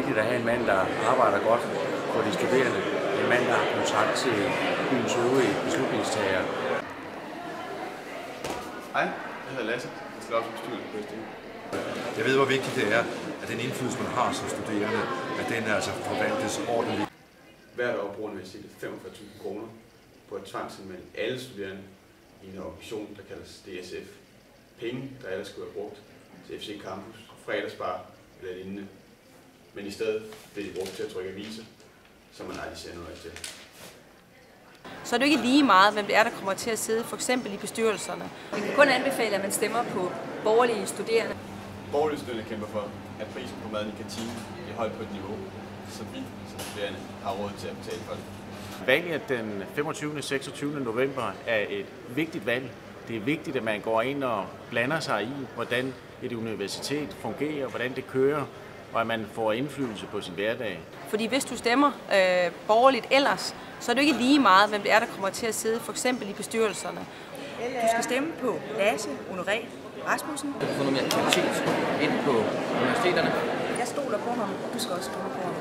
vigtigt at have en mand, der arbejder godt for de studerende. En mand, der har kontakt til byens øvrige beslutningstagere. Hej, jeg hedder Lasse. Jeg skal også bestyrelse på SDU. Jeg ved, hvor vigtigt det er, at den indflydelse, man har som studerende, at den altså forvaltes ordentligt. Hvert år bruger universitetet 45.000 kroner på at tvangsindmelde alle studerende i en organisation, der kaldes DSF. Penge, der ellers skulle være brugt til FC Campus, fredagsbar eller lignende. Men i stedet bliver de brugt til at trykke aviser, som man aldrig ser noget til. Så er det ikke lige meget, hvem det er, der kommer til at sidde, for eksempel i bestyrelserne. Vi kan kun anbefale, at man stemmer på borgerlige studerende. Borgerlige studerende kæmper for, at prisen på maden i kantinen er højt på et niveau, så vi som studerende har råd til at betale for det. Valget den 25. og 26. november er et vigtigt valg. Det er vigtigt, at man går ind og blander sig i, hvordan et universitet fungerer, hvordan det kører, og at man får indflydelse på sin hverdag. Fordi hvis du stemmer borgerligt ellers, så er det ikke lige meget, hvem det er, der kommer til at sidde, for eksempel i bestyrelserne. Du skal stemme på Lasse Honoré Rasmussen. Du får noget mere kvalitet ind på universiteterne. Jeg stoler på ham, du skal også stole på ham.